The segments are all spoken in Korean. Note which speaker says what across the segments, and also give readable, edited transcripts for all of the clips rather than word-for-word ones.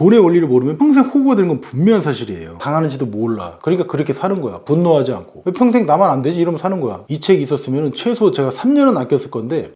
Speaker 1: 돈의 원리를 모르면 평생 호구가 되는 건 분명한 사실이에요. 당하는지도 몰라. 그러니까 그렇게 사는 거야. 분노하지 않고. 왜 평생 나만 안 되지? 이러면 사는 거야. 이 책이 있었으면 최소 제가 3년은 아꼈을 건데.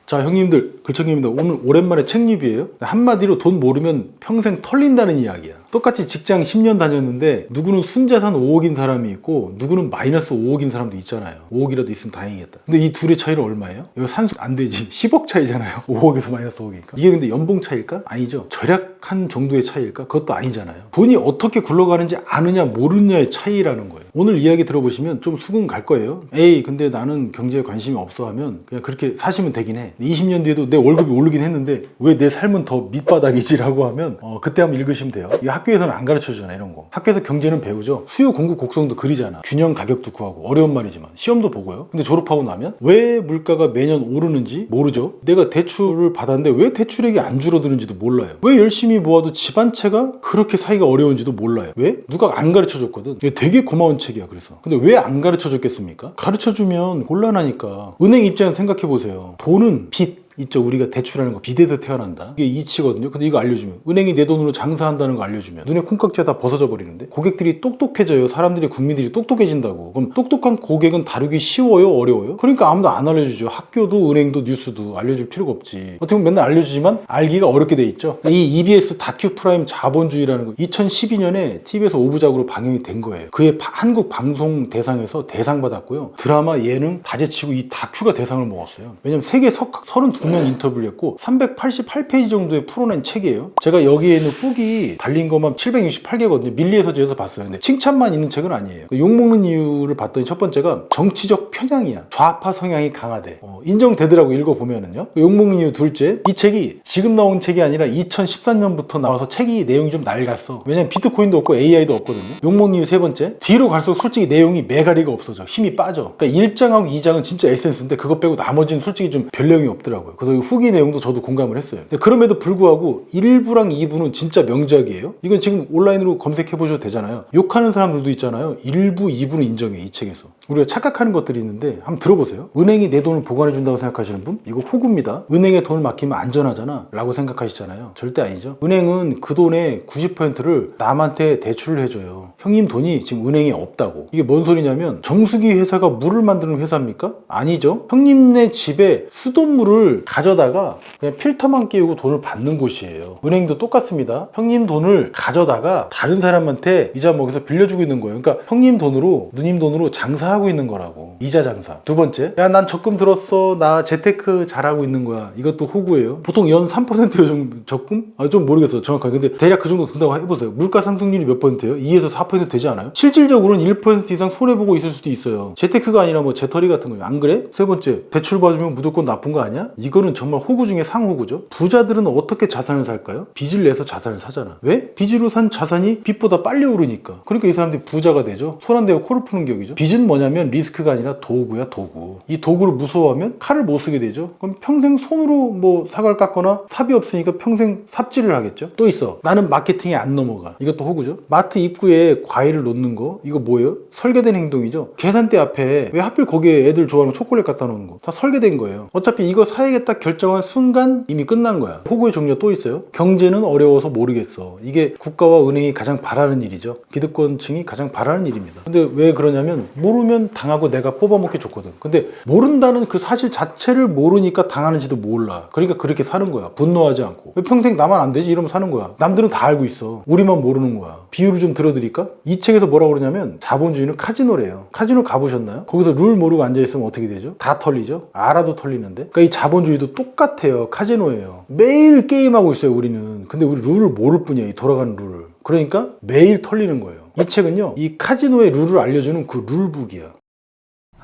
Speaker 1: 자, 형님들, 글청님입니다. 오늘 오랜만에 책 리뷰예요. 한마디로 돈 모르면 평생 털린다는 이야기야. 똑같이 직장 10년 다녔는데 누구는 순자산 5억인 사람이 있고 누구는 마이너스 5억인 사람도 있잖아요. 5억이라도 있으면 다행이겠다. 근데 이 둘의 차이는 얼마예요? 이거 산수 안 되지. 10억 차이잖아요. 5억에서 마이너스 5억이니까. 이게 근데 연봉 차이일까? 아니죠. 절약한 정도의 차이일까? 그것도 아니잖아요. 돈이 어떻게 굴러가는지 아느냐 모르느냐의 차이라는 거예요. 오늘 이야기 들어보시면 좀 수긍 갈 거예요. 에이, 근데 나는 경제에 관심이 없어 하면 그냥 그렇게 사시면 되긴 해. 20년 뒤에도 내 월급이 오르긴 했는데 왜 내 삶은 더 밑바닥이지라고 하면 그때 한번 읽으시면 돼요. 이 학교에서는 안 가르쳐주잖아, 이런 거. 학교에서 경제는 배우죠. 수요 공급 곡선도 그리잖아. 균형 가격도 구하고. 어려운 말이지만 시험도 보고요. 근데 졸업하고 나면 왜 물가가 매년 오르는지 모르죠. 내가 대출을 받았는데 왜 대출액이 안 줄어드는지도 몰라요. 왜 열심히 모아도 집안채가 그렇게 사기가 어려운지도 몰라요. 왜? 누가 안 가르쳐줬거든. 이게 되게 고마운 책이야. 그래서 근데 왜 안 가르쳐줬겠습니까? 가르쳐주면 곤란하니까. 은행 입장에서 생각해보세요. 돈은 빚 있죠. 우리가 대출하는 거 빚에서 태어난다. 이게 이치거든요. 근데 이거 알려주면, 은행이 내 돈으로 장사한다는 거 알려주면 눈에 콩깍지가 다 벗어져 버리는데, 고객들이 똑똑해져요. 사람들이, 국민들이 똑똑해진다고. 그럼 똑똑한 고객은 다루기 쉬워요? 어려워요? 그러니까 아무도 안 알려주죠. 학교도 은행도 뉴스도 알려줄 필요가 없지. 어떻게 보면 맨날 알려주지만 알기가 어렵게 돼 있죠. 이 EBS 다큐 프라임 자본주의라는 거 2012년에 TV에서 5부작으로 방영이 된 거예요. 그해 한국 방송 대상에서 대상 받았고요. 드라마, 예능 다 제치고 이 다큐가 대상을 먹었어요. 왜냐면 세계 32명 인터뷰를 했고 388페이지 정도의 풀어낸 책이에요. 제가 여기에 있는 후기 달린 것만 768개거든요. 밀리에서지에서 봤어요. 근데 칭찬만 있는 책은 아니에요. 욕먹는 이유를 봤더니 첫 번째가 정치적 편향이야. 좌파 성향이 강하대. 인정되더라고, 읽어보면은요. 욕먹는 이유 둘째, 이 책이 지금 나온 책이 아니라 2013년부터 나와서 책이 내용이 좀 낡았어. 왜냐면 비트코인도 없고 AI도 없거든요. 욕먹는 이유 세 번째, 뒤로 갈수록 솔직히 내용이 매가리가 없어져. 힘이 빠져. 그러니까 1장하고 2장은 진짜 에센스인데 그것 빼고 나머지는 솔직히 좀 별 내용이 없더라고요. 그래서 후기 내용도 저도 공감을 했어요. 근데 그럼에도 불구하고 1부랑 2부는 진짜 명작이에요. 이건 지금 온라인으로 검색해 보셔도 되잖아요. 욕하는 사람들도 있잖아요. 1부, 2부는 인정해, 이 책에서. 우리가 착각하는 것들이 있는데 한번 들어보세요. 은행이 내 돈을 보관해 준다고 생각하시는 분? 이거 호구입니다. 은행에 돈을 맡기면 안전하잖아 라고 생각하시잖아요. 절대 아니죠. 은행은 그 돈의 90%를 남한테 대출을 해줘요. 형님 돈이 지금 은행에 없다고. 이게 뭔 소리냐면, 정수기 회사가 물을 만드는 회사입니까? 아니죠. 형님네 집에 수돗물을 가져다가 그냥 필터만 끼우고 돈을 받는 곳이에요. 은행도 똑같습니다. 형님 돈을 가져다가 다른 사람한테 이자 먹여서 빌려주고 있는 거예요. 그러니까 형님 돈으로, 누님 돈으로 장사하고 있는 거라고. 이자 장사. 두 번째, 야, 난 적금 들었어, 나 재테크 잘하고 있는 거야. 이것도 호구예요. 보통 연 3%요 정도 적금? 좀 모르겠어요, 정확하게. 근데 대략 그 정도 든다고 해보세요. 물가 상승률이 몇 %예요? 2에서 4% 되지 않아요? 실질적으로는 1% 이상 손해보고 있을 수도 있어요. 재테크가 아니라 뭐 재터리 같은 거예요. 안 그래? 세 번째, 대출 받으면 무조건 나쁜 거 아니야? 이거는 정말 호구 중에 상호구죠. 부자들은 어떻게 자산을 살까요? 빚을 내서 자산을 사잖아. 왜? 빚으로 산 자산이 빚보다 빨리 오르니까. 그러니까 이 사람들이 부자가 되죠. 손 안 대고 코를 푸는 격이죠. 빚은 뭐냐면 리스크가 아니라 도구야, 도구. 이 도구를 무서워하면 칼을 못 쓰게 되죠. 그럼 평생 손으로 뭐 사과를 깎거나, 삽이 없으니까 평생 삽질을 하겠죠. 또 있어. 나는 마케팅에 안 넘어가. 이것도 호구죠. 마트 입구에 과일을 놓는 거, 이거 뭐예요? 설계된 행동이죠. 계산대 앞에 왜 하필 거기에 애들 좋아하는 초콜릿 갖다 놓는 거, 다 설계된 거예요. 어차피 이거 사야겠다 결정한 순간 이미 끝난 거야. 호구의 종류가 또 있어요. 경제는 어려워서 모르겠어. 이게 국가와 은행이 가장 바라는 일이죠. 기득권층이 가장 바라는 일입니다. 근데 왜 그러냐면, 모르면 당하고 내가 뽑아먹기 좋거든. 근데 모른다는 그 사실 자체를 모르니까 당하는지도 몰라. 그러니까 그렇게 사는 거야. 분노하지 않고. 왜 평생 나만 안 되지? 이러면 사는 거야. 남들은 다 알고 있어. 우리만 모르는 거야. 비유를 좀 들어드릴까? 이 책에서 뭐라고 그러냐면, 자본주의는 카지노래요. 카지노 가보셨나요? 거기서 룰 모르고 앉아있으면 어떻게 되죠? 다 털리죠? 알아도 털리는데. 그러니까 이 자본주의도 똑같아요. 카지노예요. 매일 게임하고 있어요, 우리는. 근데 우리 룰을 모를 뿐이야, 이 돌아가는 룰을. 그러니까 매일 털리는 거예요. 이 책은요, 이 카지노의 룰을 알려주는 그 룰북이야.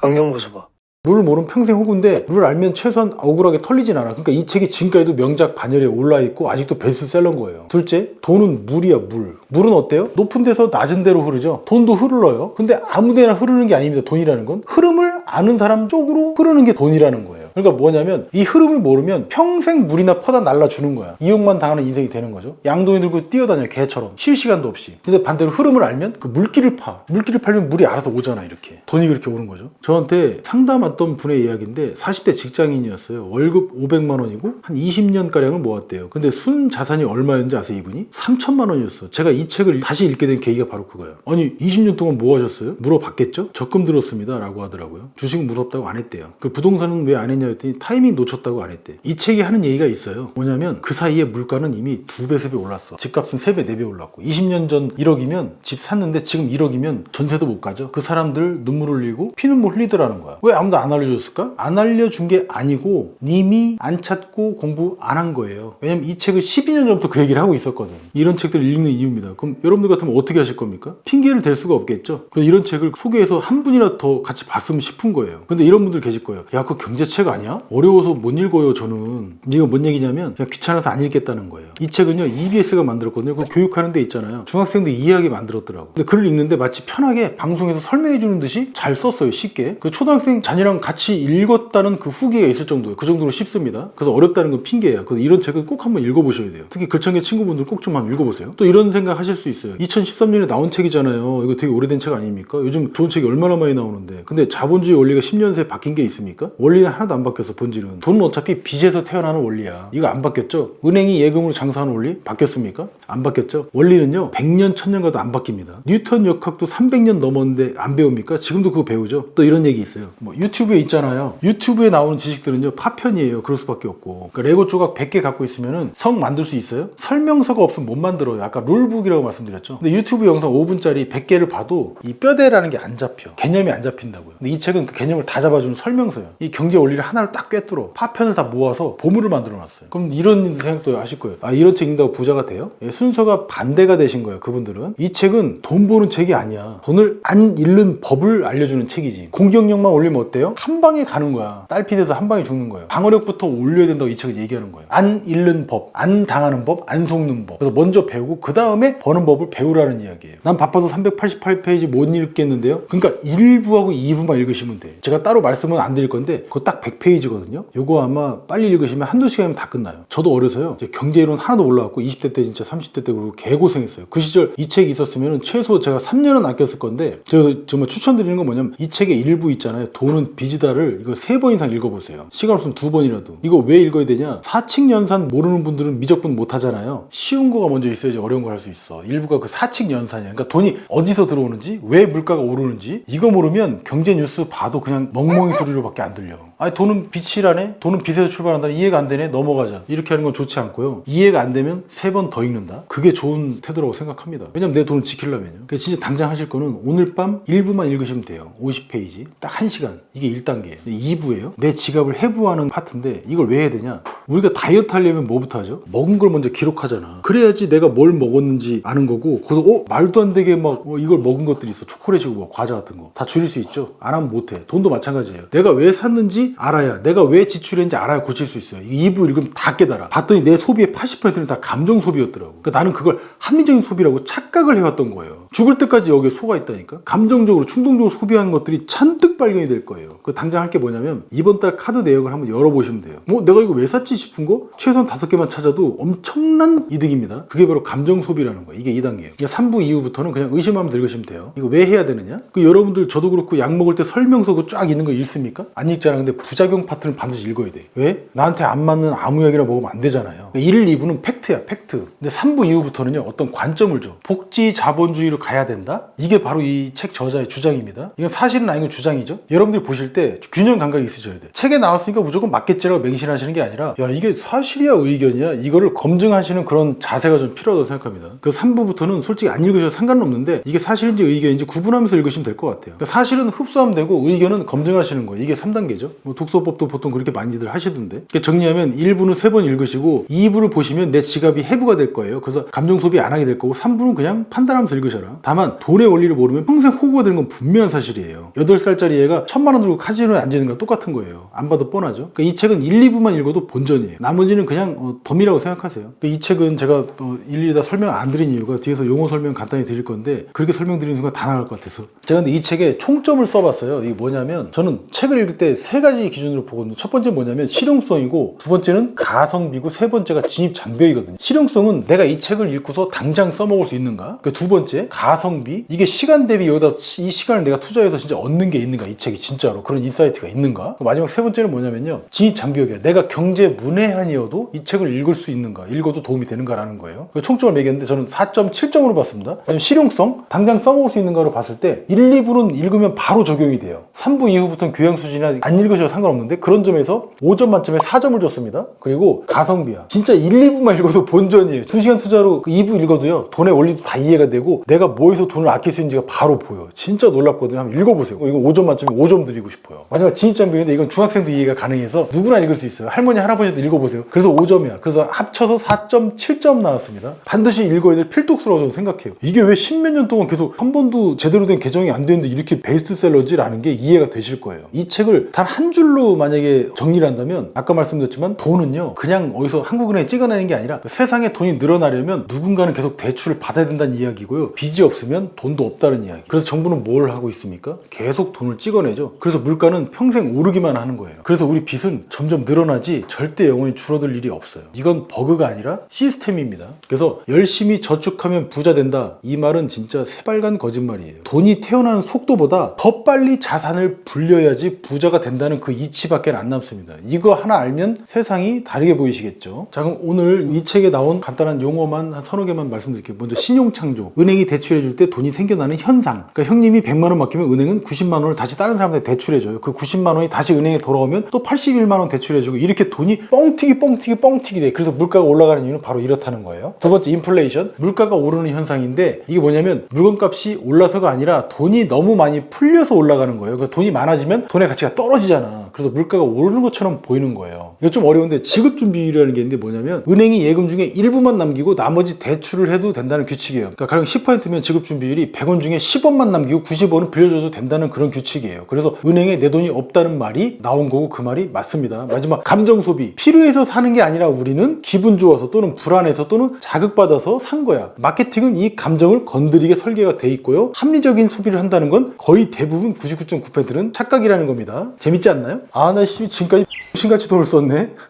Speaker 2: 안경 벗어봐.
Speaker 1: 룰을 모르면 평생 호구인데, 룰을 알면 최소한 억울하게 털리진 않아. 그러니까 이 책이 지금까지도 명작 반열에 올라있고 아직도 베스트셀러인 거예요. 둘째, 돈은 물이야, 물. 물은 어때요? 높은 데서 낮은 데로 흐르죠. 돈도 흐르러요. 근데 아무 데나 흐르는 게 아닙니다. 돈이라는 건 흐름을 아는 사람 쪽으로 흐르는 게 돈이라는 거예요. 그러니까 뭐냐면 이 흐름을 모르면 평생 물이나 퍼다 날라주는 거야. 이용만 당하는 인생이 되는 거죠. 양동이 들고 뛰어다녀 개처럼 쉴 시간도 없이. 근데 반대로 흐름을 알면 그 물길을 팔면 물이 알아서 오잖아. 이렇게 돈이 그렇게 오는 거죠. 저한테 상담 왔던 분의 이야기인데 40대 직장인이었어요. 월급 500만 원이고 한 20년가량을 모았대요. 근데 순 자산이 얼마였는지 아세요? 이분이? 3천만 원이었어. 제가 이 책을 다시 읽게 된 계기가 바로 그거예요. 아니 20년 동안 뭐 하셨어요? 물어봤겠죠? 적금 들었습니다 라고 하더라고요. 주식은 무섭다고 안 했대요. 그 부동산은 왜 안 했냐 했더니 타이밍 놓쳤다고 안 했대. 이 책이 하는 얘기가 있어요. 뭐냐면 그 사이에 물가는 이미 2배, 3배 올랐어. 집값은 3배, 4배 올랐고 20년 전 1억이면 집 샀는데 지금 1억이면 전세도 못 가죠. 그 사람들 눈물 흘리고 피눈물 흘리더라는 거야. 왜 아무도 안 알려줬을까? 안 알려준 게 아니고 님이 안 찾고 공부 안 한 거예요. 왜냐면 이 책을 12년 전부터 그 얘기를 하고 있었거든. 이런 책들을 읽는 이유입니다. 그럼 여러분들 같으면 어떻게 하실 겁니까? 핑계를 댈 수가 없겠죠. 그래서 이런 책을 소개해서 한 분이라도 더 같이 봤으면 싶은 거예요. 근데 이런 분들 계실 거예요. 야, 그거 경제책 아니야? 어려워서 못 읽어요, 저는. 이거 뭔 얘기냐면 그냥 귀찮아서 안 읽겠다는 거예요. 이 책은요, EBS가 만들었거든요. 그 교육하는 데 있잖아요. 중학생들 이해하게 만들었더라고. 근데 글을 읽는데 마치 편하게 방송에서 설명해 주는 듯이 잘 썼어요, 쉽게. 그 초등학생 자녀랑 같이 읽었다는 그 후기가 있을 정도예요. 그 정도로 쉽습니다. 그래서 어렵다는 건 핑계예요. 그래서 이런 책은 꼭 한번 읽어보셔야 돼요. 특히 글청계 친구분들 꼭 좀 한번 읽어보세요. 또 이런 생각 하실 수 있어요. 2013년에 나온 책이잖아요. 이거 되게 오래된 책 아닙니까? 요즘 좋은 책이 얼마나 많이 나오는데. 근데 자본주의 원리가 10년 새에 바뀐 게 있습니까? 원리는 하나도 안 바뀌었어, 본질은. 돈은 어차피 빚에서 태어나는 원리야. 이거 안 바뀌었죠? 은행이 예금으로 장사하는 원리? 바뀌었습니까? 안 바뀌었죠? 원리는요, 100년, 1000년 가도 안 바뀝니다. 뉴턴 역학도 300년 넘었는데 안 배웁니까? 지금도 그거 배우죠? 또 이런 얘기 있어요. 뭐 유튜브에 있잖아요. 유튜브에 나오는 지식들은요, 파편이에요. 그럴 수밖에 없고. 그러니까 레고 조각 100개 갖고 있으면은 성 만들 수 있어요? 설명서가 없으면 못 만들어요. 아까 룰북이라고 말씀드렸죠? 근데 유튜브 영상 5분짜리 100개를 봐도 이 뼈대라는 게 안 잡혀. 개념이 안 잡힌다고요. 근데 이 책은 그 개념을 다 잡아주는 설명서예요. 이 경제 원리를 하나를 딱 꿰뚫어. 파편을 다 모아서 보물을 만들어 놨어요. 그럼 이런 생각도 하실 거예요. 아, 이런 책 읽는다고 부자가 돼요? 예, 순서가 반대가 되신 거예요, 그분들은. 이 책은 돈 버는 책이 아니야. 돈을 안 잃는 법을 알려주는 책이지. 공격력만 올리면 어때요? 한 방에 가는 거야. 딸피 돼서 한 방에 죽는 거예요. 방어력부터 올려야 된다고 이 책을 얘기하는 거예요. 안 잃는 법, 안 당하는 법, 안 속는 법. 그래서 먼저 배우고 그 다음에 버는 법을 배우라는 이야기예요. 난 바빠서 388페이지 못 읽겠는데요. 그러니까 1부하고 2부만 읽으시면 돼. 제가 따로 말씀은 안 드릴 건데 그거 딱 100페이지거든요. 요거 아마 빨리 읽으시면 한두 시간이면 다 끝나요. 저도 어려서요. 이제 경제이론 하나도 몰라갖고 20대 때 진짜 30대 때 그리고 개고생했어요. 그 시절 이 책이 있었으면 최소 제가 3년은 아꼈을 건데 제가 정말 추천드리는 건 뭐냐면 이 책의 일부 있잖아요. 돈은 빚이다를 이거 3번 이상 읽어보세요. 시간 없으면 2번이라도. 이거 왜 읽어야 되냐? 사칙연산 모르는 분들은 미적분 못 하잖아요. 쉬운 거가 먼저 있어야지 어려운 걸 할 수 있어. 일부가 그 사칙연산이야. 그러니까 돈이 어디서 들어오는지, 왜 물가가 오르는지 이거 모르면 경제 뉴스 봐도 그냥 멍멍이 소리로밖에 안 들려. 아니 돈은 빚이라네? 돈은 빚에서 출발한다. 이해가 안 되네? 넘어가자. 이렇게 하는 건 좋지 않고요. 이해가 안 되면 3번 더 읽는다. 그게 좋은 태도라고 생각합니다. 왜냐면 내 돈을 지키려면요. 그래서 진짜 당장 하실 거는 오늘 밤 1부만 읽으시면 돼요. 50페이지. 딱 1시간. 이게 1단계예요. 2부예요. 내 지갑을 해부하는 파트인데 이걸 왜 해야 되냐? 우리가 다이어트 하려면 뭐부터 하죠? 먹은 걸 먼저 기록하잖아. 그래야지 내가 뭘 먹었는지 아는 거고, 그래서 말도 안 되게 막 이걸 먹은 것들이 있어. 초콜릿이고 뭐 과자 같은 거 다 줄일 수 있죠. 안 하면 못해. 돈도 마찬가지예요. 내가 왜 샀는지 알아야, 내가 왜 지출했는지 알아야 고칠 수 있어요. 2부 읽으면 다 깨달아. 봤더니 내 소비의 80%는 다 감정 소비였더라고. 그러니까 나는 그걸 합리적인 소비라고 착각을 해왔던 거예요. 죽을 때까지 여기에 속아 있다니까. 감정적으로 충동적으로 소비한 것들이 잔뜩 발견이 될 거예요. 그 당장 할 게 뭐냐면 이번 달 카드 내역을 한번 열어보시면 돼요. 뭐 내가 이거 왜 샀지 싶은 거 최소한 5개만 찾아도 엄청난 이득입니다. 그게 바로 감정 소비라는 거예요. 이게 2단계예요. 3부 이후부터는 그냥 의심하면서 읽으시면 돼요. 이거 왜 해야 되느냐? 그 여러분들 저도 그렇고 약 먹을 때 설명서 그 쫙 있는 거 읽습니까? 안 읽잖아. 근데 부작용 파트는 반드시 읽어야 돼. 왜? 나한테 안 맞는 아무 약이나 먹으면 안 되잖아요. 1, 2부는 팩트야, 팩트. 근데 3부 이후부터는요, 어떤 관점을 줘. 복지 자본주의로 가야 된다? 이게 바로 이 책 저자의 주장입니다. 이건 사실은 아니고 주장이죠. 여러분들이 보실 때 균형 감각이 있으셔야 돼. 책에 나왔으니까 무조건 맞겠지라고 맹신하시는 게 아니라, 야, 이게 사실이야, 의견이야? 이거를 검증하시는 그런 자세가 좀 필요하다고 생각합니다. 그 3부부터는 솔직히 안 읽으셔도 상관은 없는데, 이게 사실인지 의견인지 구분하면서 읽으시면 될 것 같아요. 그러니까 사실은 흡수하면 되고, 의견은 검증하시는 거예요. 이게 3단계죠. 뭐 독서법도 보통 그렇게 많이들 하시던데. 정리하면 1부는 3번 읽으시고, 2 2부를 보시면 내 지갑이 해부가 될 거예요. 그래서 감정 소비 안 하게 될 거고 3부는 그냥 판단하면서 읽으셔라. 다만 돈의 원리를 모르면 평생 호구가 되는 건 분명한 사실이에요. 8살짜리 애가 1000만 원 들고 카지노에 앉아있는 거랑 똑같은 거예요. 안 봐도 뻔하죠. 그러니까 이 책은 1, 2부만 읽어도 본전이에요. 나머지는 그냥 덤이라고 생각하세요. 그러니까 이 책은 제가 일일이 다 설명 안 드린 이유가 뒤에서 용어 설명 간단히 드릴 건데 그렇게 설명드리는 순간 다 나갈 것 같아서 제가 근데 이 책에 총점을 써봤어요. 이게 뭐냐면 저는 책을 읽을 때 3가지 기준으로 보거든요. 첫 번째는 뭐냐면 실용성이고 두 번째는 가성비고 세 번째가 진입 장벽이거든요. 실용성은 내가 이 책을 읽고서 당장 써먹을 수 있는가? 그 두 번째 가성비, 이게 시간 대비 여기다 이 시간을 내가 투자해서 진짜 얻는 게 있는가? 이 책이 진짜로 그런 인사이트가 있는가? 마지막 세 번째는 뭐냐면요, 진입 장벽이야. 내가 경제 문외한이어도 이 책을 읽을 수 있는가? 읽어도 도움이 되는가라는 거예요. 총점을 매겼는데 저는 4.7점으로 봤습니다. 실용성, 당장 써먹을 수 있는가로 봤을 때 1, 2부는 읽으면 바로 적용이 돼요. 3부 이후부터는 교양 수준이나 안 읽으셔도 상관없는데 그런 점에서 5점 만점에 4점을 줬습니다. 그리고 가성비야. 진짜 1, 2부만 읽어도 본전이에요. 2시간 투자로 2부 읽어도요, 돈의 원리도 다 이해가 되고 내가 뭐에서 돈을 아낄 수 있는지가 바로 보여. 진짜 놀랍거든요. 한번 읽어보세요. 이거 5점 만점에 5점 드리고 싶어요. 마지막 진입장벽인데 이건 중학생도 이해가 가능해서 누구나 읽을 수 있어요. 할머니, 할아버지도 읽어보세요. 그래서 5점이야. 그래서 합쳐서 4.7점 나왔습니다. 반드시 읽어야 될 필독서라고 저는 생각해요. 이게 왜 10몇 년 동안 계속 한 번도 제대로 된 개정이 안 되는데 이렇게 베스트셀러지라는 게 이해가 되실 거예요. 이 책을 단 한 줄로 만약에 정리를 한다면 아까 말씀드렸지만 돈은요, 그냥 어디서 한국은행에 찍어내는 게 아니라 세상에 돈이 늘어나려면 누군가는 계속 대출을 받아야 된다는 이야기고요. 빚이 없으면 돈도 없다는 이야기. 그래서 정부는 뭘 하고 있습니까? 계속 돈을 찍어내죠. 그래서 물가는 평생 오르기만 하는 거예요. 그래서 우리 빚은 점점 늘어나지 절대 영원히 줄어들 일이 없어요. 이건 버그가 아니라 시스템입니다. 그래서 열심히 저축하면 부자 된다, 이 말은 진짜 새빨간 거짓말이에요. 돈이 태어나는 속도보다 더 빨리 자산을 불려야지 부자가 된다는 그 이치밖에 안 남습니다. 이거 하나 알면 세상이 다르게 보이시겠죠. 자, 그럼 오늘 이 책에 나온 간단한 용어만 한 서너 개만 말씀드릴게요. 먼저 신용창조. 은행이 대출해줄 때 돈이 생겨나는 현상. 그러니까 형님이 100만 원 맡기면 은행은 90만 원을 다시 다른 사람한테 대출해줘요. 그 90만 원이 다시 은행에 돌아오면 또 81만 원 대출해주고 이렇게 돈이 뻥튀기 돼. 그래서 물가가 올라가는 이유는 바로 이렇다는 거예요. 두 번째, 인플레이션. 물가가 오르는 현상인데 이게 뭐냐면 물건값이 올라서가 아니라 돈이 너무 많이 풀려서 올라가는 거예요. 그래서 돈이 많아지면 돈의 가치가 떨어지잖아. 그래서 물가가 오르는 것처럼 보이는 거예요. 이거 좀 어려운데 지급준비율이라는 게 있는데 뭐냐면 은행이 예금 중에 일부만 남기고 나머지 대출을 해도 된다는 규칙이에요. 그러니까 가령 10%면 지급준비율이 100원 중에 10원만 남기고 90원은 빌려줘도 된다는 그런 규칙이에요. 그래서 은행에 내 돈이 없다는 말이 나온 거고 그 말이 맞습니다. 마지막, 감정소비. 필요해서 사는 게 아니라 우리는 기분 좋아서 또는 불안해서 또는 자극받아서 산 거야. 마케팅은 이 감정을 건드리게 설계가 돼 있고요. 합리적인 소비를 한다는 건 거의 대부분 99.9%는 착각이라는 겁니다. 재밌지 않나요? 나 지금까지 신같이 돈을 썼네.